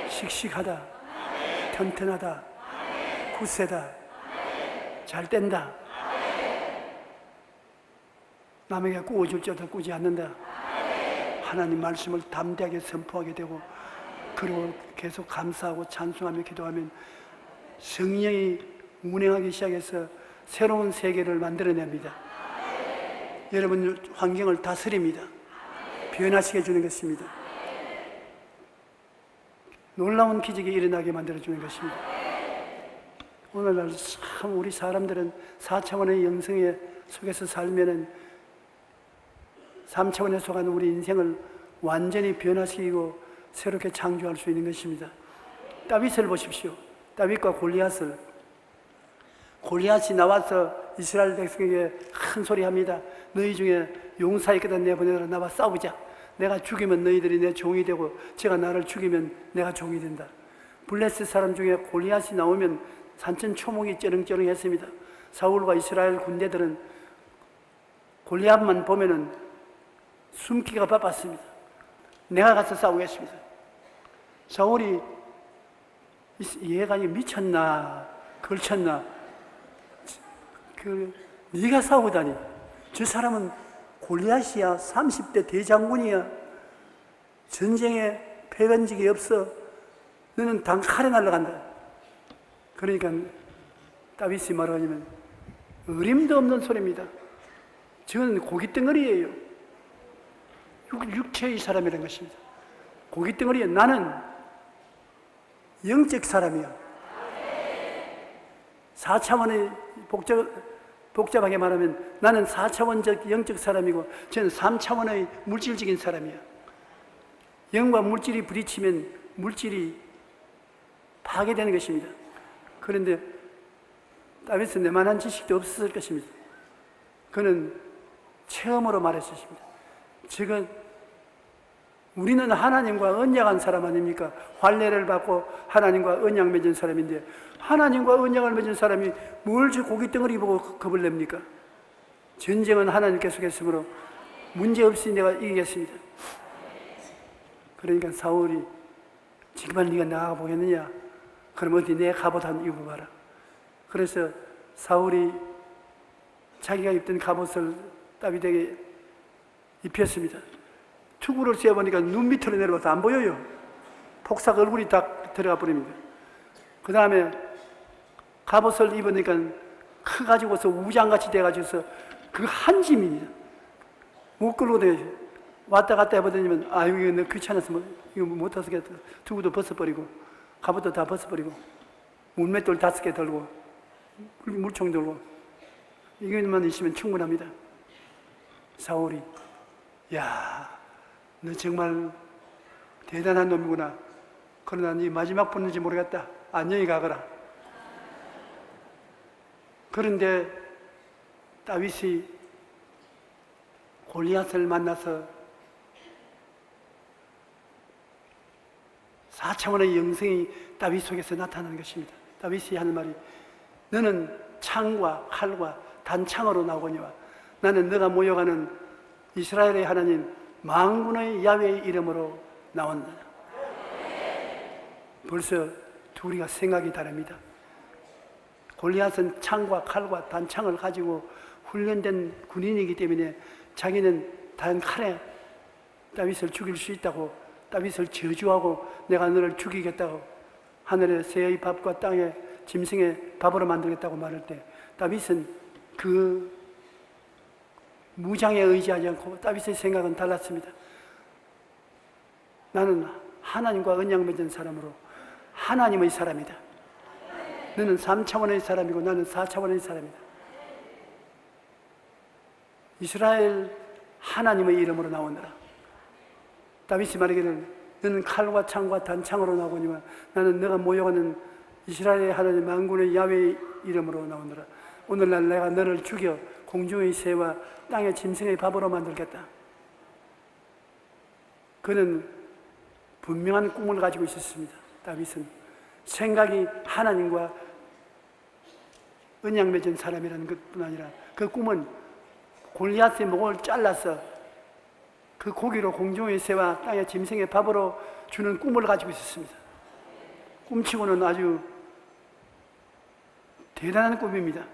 씩씩하다. 튼튼하다. 굳세다. 잘 뗀다. 남에게 꾸어줄 자도 꾸지 않는다. 하나님 말씀을 담대하게 선포하게 되고 그리고 계속 감사하고 찬송하며 기도하면 성령이 운행하기 시작해서 새로운 세계를 만들어냅니다. 여러분 환경을 다스립니다. 변화시켜 주는 것입니다. 놀라운 기적이 일어나게 만들어주는 것입니다. 오늘날 참 우리 사람들은 4차원의 영성의 속에서 살면은 3차원에 속한 우리 인생을 완전히 변화시키고 새롭게 창조할 수 있는 것입니다. 다윗을 보십시오. 다윗과 골리앗이 나와서 이스라엘 백성에게 큰 소리 합니다. 너희 중에 용사 있거든 내보내라. 나와 싸우자. 내가 죽이면 너희들이 내 종이 되고 제가 나를 죽이면 내가 종이 된다. 블레셋 사람 중에 골리앗이 나오면 산천 초목이 쩌렁쩌렁했습니다. 사울과 이스라엘 군대들은 골리앗만 보면은 숨기가 바빴습니다. 내가 가서 싸우겠습니다. 사울이 얘가 미쳤나 걸쳤나 네가 싸우다니. 저 사람은 골리앗이야. 30대 대장군이야. 전쟁에 패간 적이 없어. 너는 단칼에 날아간다. 그러니까 다윗이 말하냐면 어림도 없는 소리입니다. 저건 고깃덩어리예요. 육체의 사람이라는 것입니다. 고깃덩어리에 나는 영적 사람이야. 4차원의 복잡하게 말하면 나는 4차원적 영적 사람이고 저는 3차원의 물질적인 사람이야. 영과 물질이 부딪히면 물질이 파괴되는 것입니다. 그런데 다윗은 내만한 지식도 없었을 것입니다. 그는 체험으로 말했습니다. 지금 우리는 하나님과 언약한 사람 아닙니까? 환례를 받고 하나님과 언약 맺은 사람인데 하나님과 언약을 맺은 사람이 뭘 저 고깃덩어리 보고 겁을 냅니까? 전쟁은 하나님께 속했으므로 문제없이 내가 이기겠습니다. 그러니까 사울이 정말 네가 나가 보겠느냐? 그럼 어디 내 갑옷 한번 입어봐라. 그래서 사울이 자기가 입던 갑옷을 다윗에게 입혔습니다. 투구를 씌워보니까 눈 밑으로 내려가서 안 보여요. 폭삭 얼굴이 다 들어가 버립니다. 그 다음에 갑옷을 입으니까 커가지고서 우장같이 돼가지고서 그 한 짐입니다. 못 끌고 다녀요. 왔다 갔다 해보더니면 아유 이거 귀찮아서 이거 못 하겠다. 투구도 벗어버리고 갑옷도 다 벗어버리고 물맷돌 5개 들고 물총 들고 이것만 있으면 충분합니다. 사울이 야, 너 정말 대단한 놈이구나. 그러나 네 마지막 붙는지 모르겠다. 안녕히 가거라. 그런데 다윗이 골리앗을 만나서 4차원의 영성이 다윗 속에서 나타나는 것입니다. 다윗이 하는 말이 너는 창과 칼과 단창으로 나오거니와 나는 너가 모여가는 이스라엘의 하나님 만군의 야훼의 이름으로 나온다. 벌써 둘이가 생각이 다릅니다. 골리앗은 창과 칼과 단창을 가지고 훈련된 군인이기 때문에 자기는 단칼에 다윗을 죽일 수 있다고 다윗을 저주하고 내가 너를 죽이겠다고 하늘의 새의 밥과 땅의 짐승의 밥으로 만들겠다고 말할 때 다윗은 그 무장에 의지하지 않고 다윗의 생각은 달랐습니다. 나는 하나님과 언약 맺은 사람으로 하나님의 사람이다. 너는 3차원의 사람이고 나는 4차원의 사람이다. 이스라엘 하나님의 이름으로 나오느라. 다윗이 말하기를 너는 칼과 창과 단창으로 나오거니와 나는 너가 모여가는 이스라엘의 하나님 만군의 야훼의 이름으로 나오느라. 오늘날 내가 너를 죽여 공중의 새와 땅의 짐승의 밥으로 만들겠다. 그는 분명한 꿈을 가지고 있었습니다. 다윗은 생각이 하나님과 언약 맺은 사람이라는 것뿐 아니라 그 꿈은 골리앗의 목을 잘라서 그 고기로 공중의 새와 땅의 짐승의 밥으로 주는 꿈을 가지고 있었습니다. 꿈치고는 아주 대단한 꿈입니다.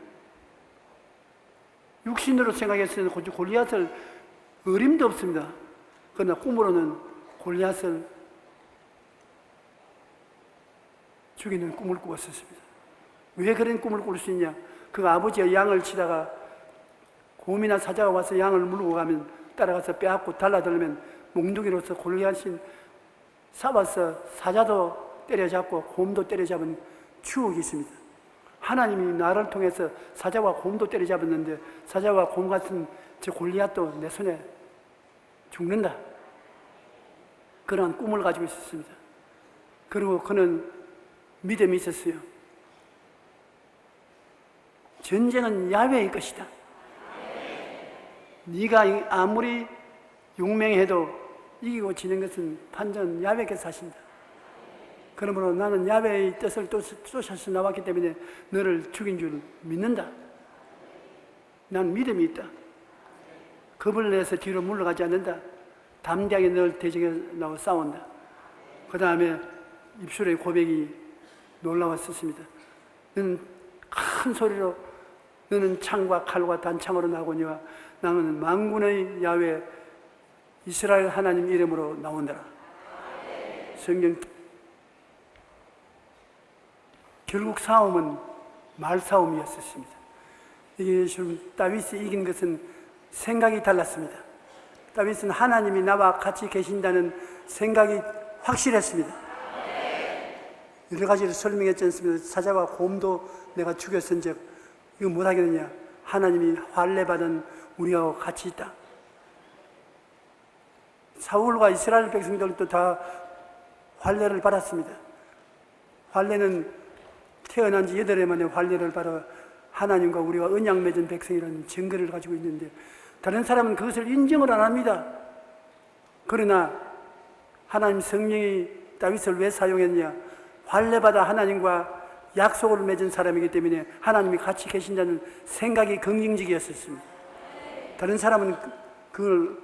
육신으로 생각했을 때 골리앗을 어림도 없습니다. 그러나 꿈으로는 골리앗을 죽이는 꿈을 꾸었습니다. 왜 그런 꿈을 꿀 수 있냐? 그 아버지가 양을 치다가 곰이나 사자가 와서 양을 물고 가면 따라가서 빼앗고 달라들면 몽둥이로서 골리앗이 싸워서 사자도 때려잡고 곰도 때려잡은 추억이 있습니다. 하나님이 나를 통해서 사자와 곰도 때려잡았는데 사자와 곰 같은 저 골리앗도 내 손에 죽는다. 그러한 꿈을 가지고 있었습니다. 그리고 그는 믿음이 있었어요. 전쟁은 야훼의 것이다. 네가 아무리 용맹해도 이기고 지는 것은 판전 야훼께서 하신다. 그러므로 나는 야훼의 뜻을 쫓아서 나왔기 때문에 너를 죽인 줄 믿는다. 난 믿음이 있다. 겁을 내서 뒤로 물러가지 않는다. 담대하게 널 대적해 나와 싸운다. 그 다음에 입술의 고백이 놀라웠었습니다. 너는 큰 소리로 너는 창과 칼과 단창으로 나오거니와 나는 만군의 야훼 이스라엘 하나님 이름으로 나온다. 성경 결국 싸움은 말싸움이었습니다. 이게 지금 다윗이 이긴 것은 생각이 달랐습니다. 다윗은 하나님이 나와 같이 계신다는 생각이 확실했습니다. 여러 가지를 설명했지 않습니까? 사자와 곰도 내가 죽였은즉 이거 못하겠느냐? 하나님이 환례받은 우리하고 같이 있다. 사울과 이스라엘 백성들도 다 환례를 받았습니다. 환례는 태어난 지 8해 만에 환례를 받아 하나님과 우리와 언약 맺은 백성이라는 증거를 가지고 있는데 다른 사람은 그것을 인정을 안 합니다. 그러나 하나님 성령이 다윗을 왜 사용했냐? 환례받아 하나님과 약속을 맺은 사람이기 때문에 하나님이 같이 계신다는 생각이 긍정적이었습니다. 다른 사람은 그걸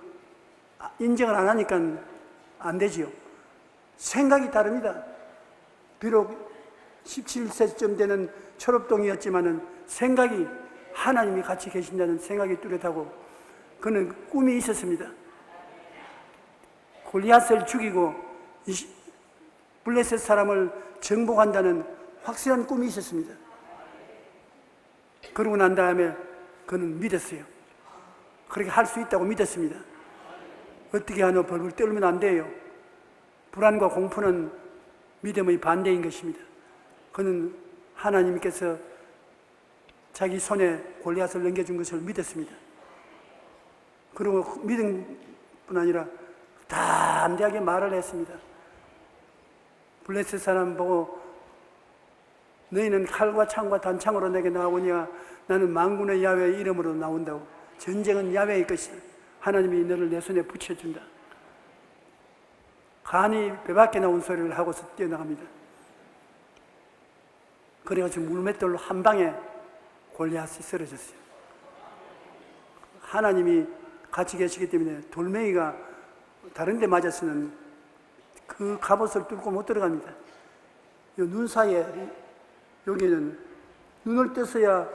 인정을 안 하니까 안 되지요. 생각이 다릅니다. 비록 17세쯤 되는 초록동이었지만은 생각이 하나님이 같이 계신다는 생각이 뚜렷하고 그는 꿈이 있었습니다. 골리앗을 죽이고 블레셋 사람을 정복한다는 확실한 꿈이 있었습니다. 그러고 난 다음에 그는 믿었어요. 그렇게 할 수 있다고 믿었습니다. 어떻게 하나 벌벌 떨면 안 돼요. 불안과 공포는 믿음의 반대인 것입니다. 그는 하나님께서 자기 손에 골리앗을 넘겨준 것을 믿었습니다. 그리고 믿음뿐 아니라 담대하게 말을 했습니다. 블레셋 사람 보고 너희는 칼과 창과 단창으로 내게 나오냐? 나는 만군의 야훼의 이름으로 나온다고. 전쟁은 야훼의 것이다. 하나님이 너를 내 손에 붙여준다. 간이 배 밖에 나온 소리를 하고서 뛰어나갑니다. 그래가지고 물맷돌로 한 방에 골리앗이 쓰러졌어요. 하나님이 같이 계시기 때문에 돌멩이가 다른 데 맞았으면 그 갑옷을 뚫고 못 들어갑니다. 이 눈 사이에 여기는 눈을 떼서야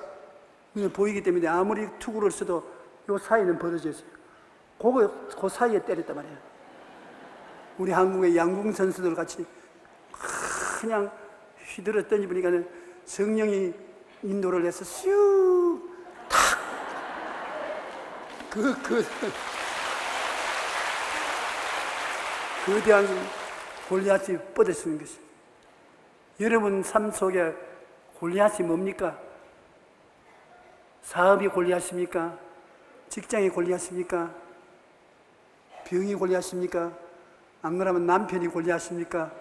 눈에 보이기 때문에 아무리 투구를 써도 이 사이는 벌어져 있어요. 그 사이에 때렸단 말이에요. 우리 한국의 양궁 선수들 같이 그냥 휘들어 던지니까 성령이 인도를 해서 슉 탁 거대한 골리앗이 뻗어쓰는 것입니다. 여러분 삶 속에 골리앗이 뭡니까? 사업이 골리앗입니까? 직장이 골리앗입니까? 병이 골리앗입니까? 안 그러면 남편이 골리앗입니까?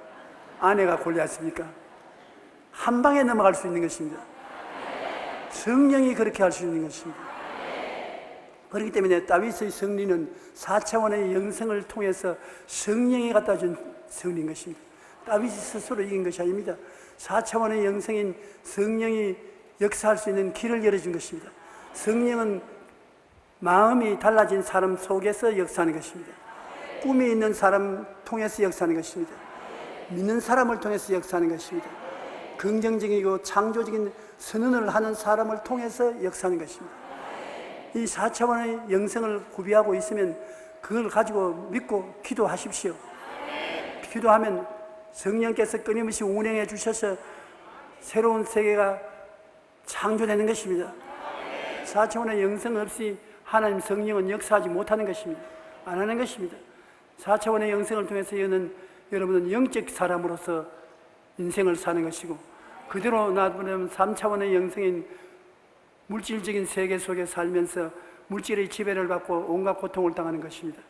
아내가 골리앗입니까? 한 방에 넘어갈 수 있는 것입니다. 성령이 그렇게 할 수 있는 것입니다. 그렇기 때문에 다윗의 승리는 4차원의 영성을 통해서 성령이 갖다 준 승리인 것입니다. 다윗이 스스로 이긴 것이 아닙니다. 4차원의 영성인 성령이 역사할 수 있는 길을 열어준 것입니다. 성령은 마음이 달라진 사람 속에서 역사하는 것입니다. 꿈이 있는 사람 통해서 역사하는 것입니다. 믿는 사람을 통해서 역사하는 것입니다. 긍정적이고 창조적인 선언을 하는 사람을 통해서 역사하는 것입니다. 이 4차원의 영성을 구비하고 있으면 그걸 가지고 믿고 기도하십시오. 기도하면 성령께서 끊임없이 운행해 주셔서 새로운 세계가 창조되는 것입니다. 4차원의 영성 없이 하나님 성령은 역사하지 못하는 것입니다. 안 하는 것입니다. 4차원의 영성을 통해서 여러분은 영적 사람으로서 인생을 사는 것이고, 그대로 놔두면 3차원의 영성인 물질적인 세계 속에 살면서 물질의 지배를 받고 온갖 고통을 당하는 것입니다.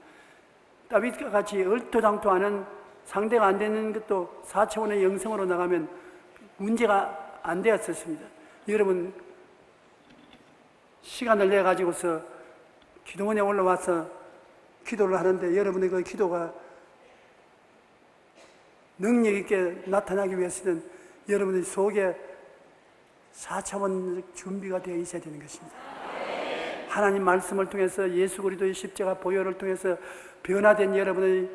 다윗과 같이 얼토당토하는 상대가 안 되는 것도 4차원의 영성으로 나가면 문제가 안 되었었습니다. 여러분, 시간을 내 가지고서 기도원에 올라와서 기도를 하는데 여러분의 그 기도가 능력 있게 나타나기 위해서는 여러분의 속에 4차원적 준비가 되어 있어야 되는 것입니다. 하나님 말씀을 통해서 예수 그리스도의 십자가 보혈을 통해서 변화된 여러분의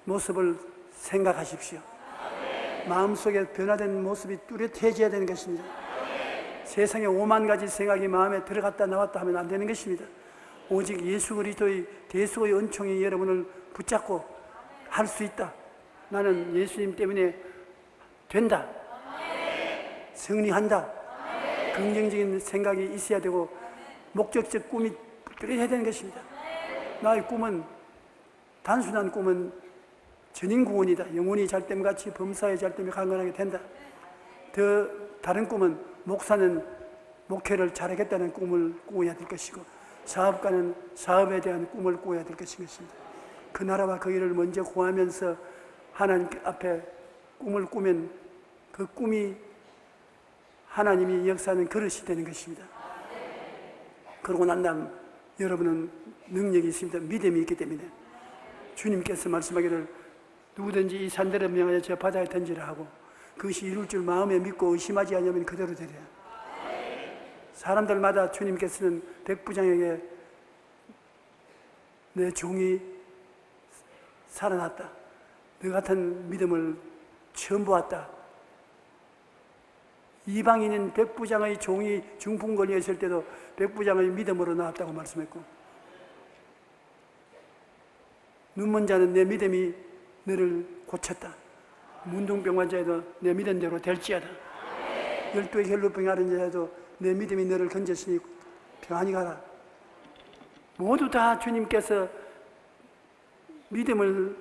모습을 생각하십시오. 마음속에 변화된 모습이 뚜렷해져야 되는 것입니다. 세상에 5만 가지 생각이 마음에 들어갔다 나왔다 하면 안 되는 것입니다. 오직 예수 그리스도의 대수의 은총이 여러분을 붙잡고 할 수 있다. 나는 예수님 때문에 된다. 승리한다. 긍정적인 생각이 있어야 되고 목적적 꿈이 뚜렷해야 되는 것입니다. 나의 꿈은, 단순한 꿈은 전인구원이다. 영혼이 잘됨같이 범사에 잘됨에 강건하게 된다. 더 다른 꿈은 목사는 목회를 잘하겠다는 꿈을 꾸어야 될 것이고, 사업가는 사업에 대한 꿈을 꾸어야 될 것입니다. 그 나라와 그 일을 먼저 구하면서 하나님 앞에 꿈을 꾸면 그 꿈이 하나님이 역사하는 그릇이 되는 것입니다. 그러고 난 다음 여러분은 능력이 있습니다. 믿음이 있기 때문에 주님께서 말씀하기를 누구든지 이 산들을 명하여 저 바다에 던지라 하고 그것이 이룰 줄 마음에 믿고 의심하지 않으면 그대로 되리라. 사람들마다 주님께서는 백부장에게 내 종이 살아났다. 너 같은 믿음을 처음 보았다. 이방인인 백부장의 종이 중풍 걸려 있을 때도 백부장의 믿음으로 나왔다고 말씀했고, 눈먼 자는 내 믿음이 너를 고쳤다. 문둥병 환자에도 내 믿음대로 될지어다. 12의 혈루병 앓은 자에도 내 믿음이 너를 건졌으니 평안히 가라. 모두 다 주님께서 믿음을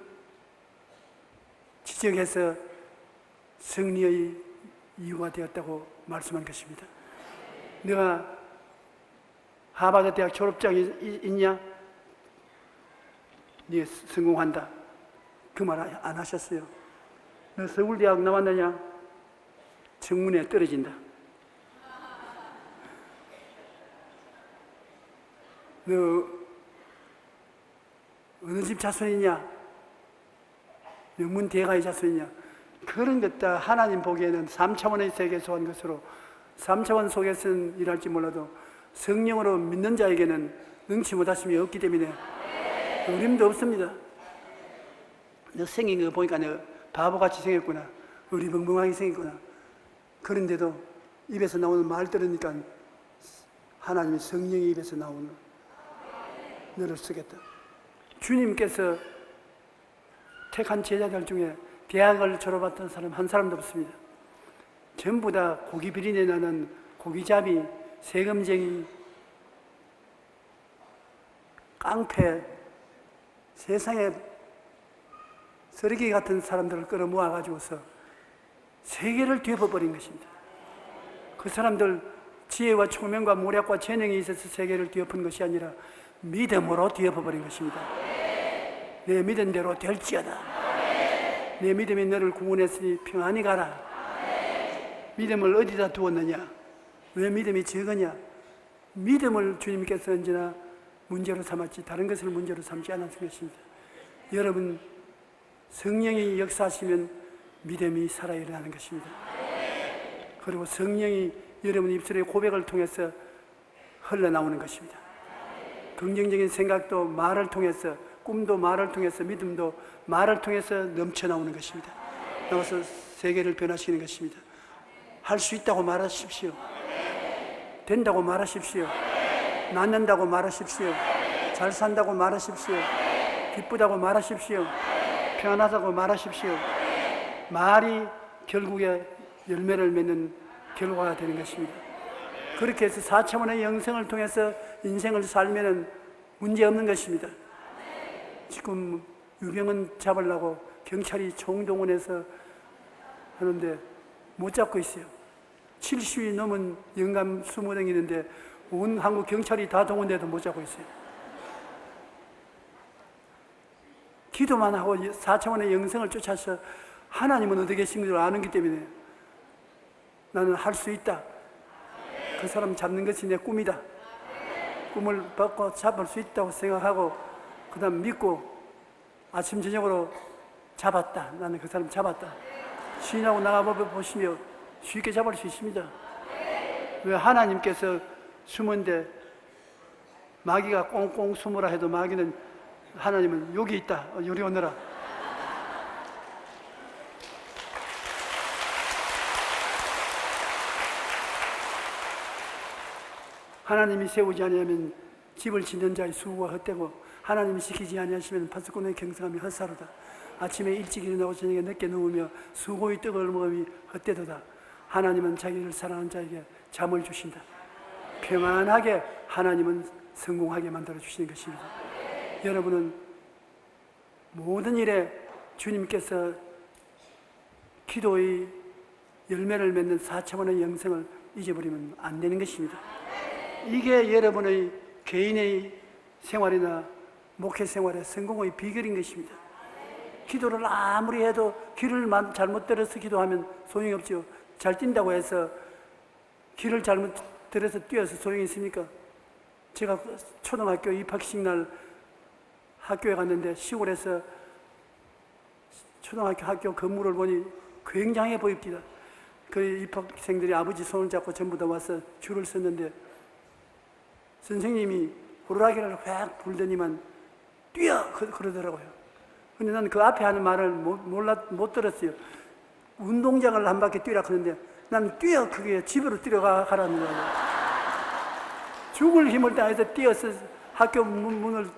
지적해서 승리의 이유가 되었다고 말씀한 것입니다. 내가 하버드 대학 졸업장이 있냐? 네 성공한다. 그 말 안 하셨어요. 너 서울대학 나왔느냐? 정문에 떨어진다. 너 어느 집 자손이냐? 명문 대가의 자손이냐? 그런 것 다 하나님 보기에는 3차원의 세계에서 온 것으로 3차원 속에서는 일할지 몰라도 성령으로 믿는 자에게는 능치 못하심이 없기 때문에 어림도 없습니다. 너 생긴 거 보니까 너 바보같이 생겼구나. 어리벙벙하게 생겼구나. 그런데도 입에서 나오는 말 들으니까 하나님의 성령의 입에서 나오는 너를 쓰겠다. 주님께서 택한 제자들 중에 대학을 졸업했던 사람 한 사람도 없습니다. 전부 다 고기 비린내 나는 고기잡이, 세금쟁이, 깡패, 세상에 쓰레기 같은 사람들을 끌어모아가지고서 세계를 뒤엎어버린 것입니다. 그 사람들 지혜와 총명과 모략과 재능이 있어서 세계를 뒤엎은 것이 아니라 믿음으로 뒤엎어버린 것입니다. 내 믿은 대로 될지어다. 내 믿음이 너를 구원했으니 평안히 가라. 믿음을 어디다 두었느냐? 왜 믿음이 적으냐? 믿음을 주님께서 언제나 문제로 삼았지 다른 것을 문제로 삼지 않았을 것입니다. 여러분, 성령이 역사하시면 믿음이 살아 일어나는 것입니다. 그리고 성령이 여러분 입술의 고백을 통해서 흘러나오는 것입니다. 긍정적인 생각도 말을 통해서, 꿈도 말을 통해서, 믿음도 말을 통해서 넘쳐나오는 것입니다. 나와서 세계를 변화시키는 것입니다. 할 수 있다고 말하십시오. 된다고 말하십시오. 낫는다고 말하십시오. 잘 산다고 말하십시오. 기쁘다고 말하십시오. 평안하다고 말하십시오. 말이 결국에 열매를 맺는 결과가 되는 것입니다. 그렇게 해서 4차원의 영생을 통해서 인생을 살면은 문제 없는 것입니다. 지금 유병은 잡으려고 경찰이 총동원해서 하는데 못 잡고 있어요. 70이 넘은 영감 20명이 있는데 온 한국 경찰이 다 동원돼도 못 잡고 있어요. 기도만 하고 4차원의 영생을 쫓아서 하나님은 어디 계신 줄 아는기 때문에 나는 할 수 있다. 그 사람 잡는 것이 내 꿈이다. 꿈을 받고 잡을 수 있다고 생각하고 그 다음 믿고 아침 저녁으로 잡았다. 나는 그 사람 잡았다. 시인하고 나가보시면 쉽게 잡을 수 있습니다. 왜 하나님께서 숨은데 마귀가 꽁꽁 숨으라 해도 마귀는 하나님은 여기 있다. 요리 오너라. 하나님이 세우지 아니하면 집을 짓는 자의 수고가 헛되고 하나님이 지키지 아니하시면 파수꾼의 경성함이 헛사로다. 아침에 일찍 일어나고 저녁에 늦게 누우며 수고의 떡을 먹음이 헛되도다. 하나님은 자기를 사랑하는 자에게 잠을 주신다. 평안하게 하나님은 성공하게 만들어 주시는 것입니다. 여러분은 모든 일에 주님께서 기도의 열매를 맺는 4차원의 영생을 잊어버리면 안 되는 것입니다. 이게 여러분의 개인의 생활이나 목회 생활의 성공의 비결인 것입니다. 기도를 아무리 해도 길을 잘못 들어서 기도하면 소용이 없죠. 잘 뛴다고 해서 길을 잘못 들어서 뛰어서 소용이 있습니까? 제가 초등학교 입학식 날 학교에 갔는데 시골에서 초등학교 학교 건물을 보니 굉장해 보입니다. 그 입학생들이 아버지 손을 잡고 전부 다 와서 줄을 섰는데 선생님이 호루라기를 확 불더니만 뛰어! 그러더라고요. 근데 나는 그 앞에 하는 말을 못 들었어요. 운동장을 한 바퀴 뛰라 그러는데 나는 뛰어! 그게 집으로 뛰어가라는 거예요. 죽을 힘을 다해서 뛰어서 학교 문을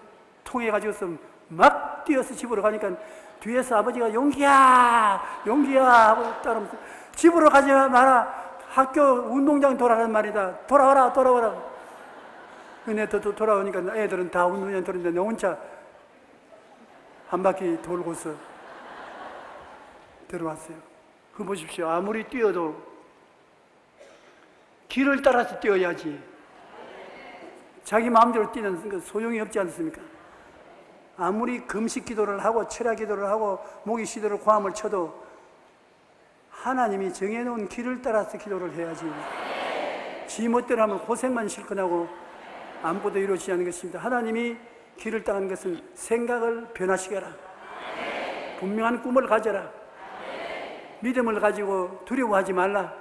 통해가지고서 막 뛰어서 집으로 가니까 뒤에서 아버지가 용기야! 용기야! 하고 따라오면서 집으로 가지 마라! 학교 운동장 돌아라는 말이다. 돌아와라! 돌아와라! 근데 또 돌아오니까 애들은 다 운동장 돌았는데 내 혼자 한 바퀴 돌고서 들어왔어요. 그거 보십시오. 아무리 뛰어도 길을 따라서 뛰어야지. 자기 마음대로 뛰는 거 소용이 없지 않습니까? 아무리 금식 기도를 하고 철야 기도를 하고 목이 시도를 고함을 쳐도 하나님이 정해놓은 길을 따라서 기도를 해야지. 지 멋대로 하면 고생만 실컷 하고 아무것도 이루어지지 않는 것입니다. 하나님이 길을 따는 것은 생각을 변화시켜라. 분명한 꿈을 가져라. 믿음을 가지고 두려워하지 말라.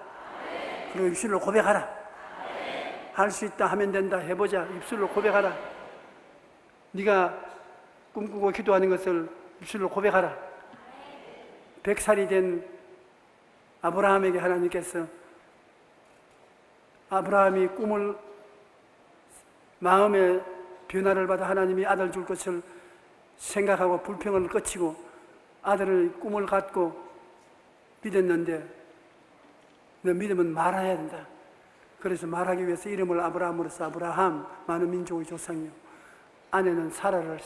그리고 입술로 고백하라. 할 수 있다 하면 된다 해보자. 입술로 고백하라. 네가 꿈꾸고 기도하는 것을 입술로 고백하라. 100살이 된 아브라함에게 하나님께서 아브라함이 꿈을 마음의 변화를 받아 하나님이 아들 줄 것을 생각하고 불평을 꺼치고 아들의 꿈을 갖고 믿었는데 너 믿으면 말해야 된다. 그래서 말하기 위해서 이름을 아브라함으로써 아브라함 많은 민족의 조상이요 아내는 세라로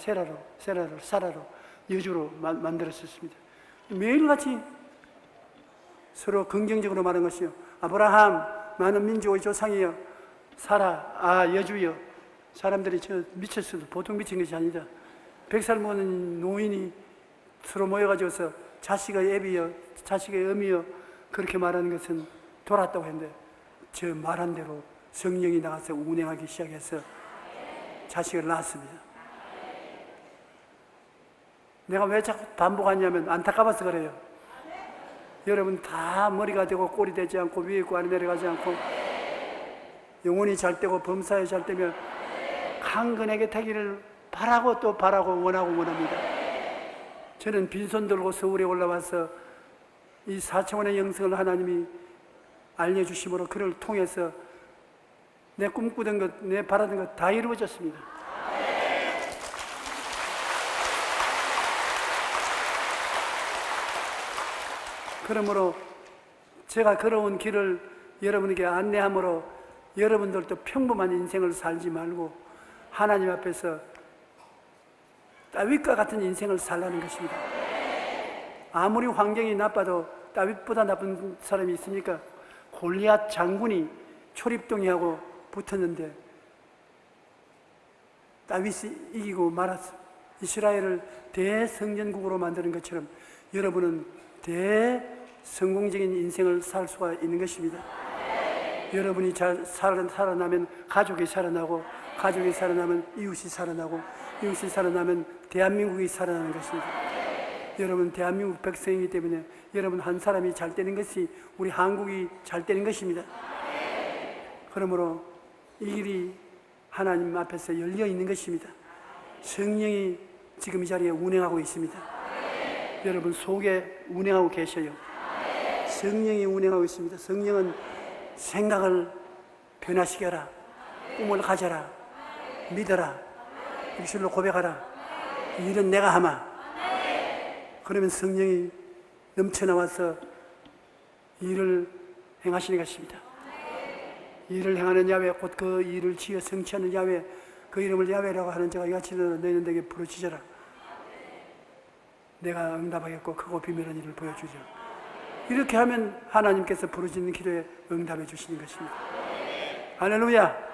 여주로 만들었었습니다. 매일같이 서로 긍정적으로 말한 것이요 아브라함 많은 민족의 조상이요 사라 여주여 사람들이 미쳤어도 보통 미친 것이 아니다. 100살 먹은 노인이 서로 모여가지고서 자식의 애비여 자식의 어미여 그렇게 말하는 것은 돌았다고 했는데 저 말한 대로 성령이 나가서 운행하기 시작해서 자식을 낳았습니다. 내가 왜 자꾸 반복하냐면 안타까워서 그래요. 여러분 다 머리가 되고 꼴이 되지 않고 위에 있고 아래 내려가지 않고 영혼이 잘 되고 범사에 잘 되면 강건하게 타기를 바라고 또 바라고 원합니다. 저는 빈손 들고 서울에 올라와서 이 4차원의 영성을 하나님이 알려주심으로 그를 통해서 내 꿈꾸던 것, 내 바라던 것 다 이루어졌습니다. 그러므로 제가 걸어온 길을 여러분에게 안내함으로 여러분들도 평범한 인생을 살지 말고 하나님 앞에서 다윗과 같은 인생을 살라는 것입니다. 아무리 환경이 나빠도 다윗보다 나쁜 사람이 있습니까? 골리앗 장군이 초립동이하고 붙었는데 다윗이 이기고 말았어. 이스라엘을 대성전국으로 만드는 것처럼 여러분은 대성공적인 인생을 살 수가 있는 것입니다. 여러분이 잘 살아나면 가족이 살아나고, 가족이 살아나면 이웃이 살아나고, 이웃이 살아나면 대한민국이 살아나는 것입니다. 여러분 대한민국 백성이기 때문에 여러분 한 사람이 잘 되는 것이 우리 한국이 잘 되는 것입니다. 그러므로 이 길이 하나님 앞에서 열려 있는 것입니다. 성령이 지금 이 자리에 운행하고 있습니다. 여러분 속에 운행하고 계셔요. 성령이 운행하고 있습니다. 성령은 생각을 변화시켜라, 꿈을 가져라, 믿어라, 입술로 고백하라, 이 일은 내가 하마. 그러면 성령이 넘쳐나와서 일을 행하시는 것입니다. 일을 행하는 야훼, 곧 그 일을 지어 성취하는 야훼, 그 이름을 야훼라고 하는 자가 이같이 너희는 내게 부르짖어라. 내가 응답하겠고 크고 비밀한 일을 보여주죠. 이렇게 하면 하나님께서 부르짖는 기도에 응답해 주시는 것입니다. 할렐루야.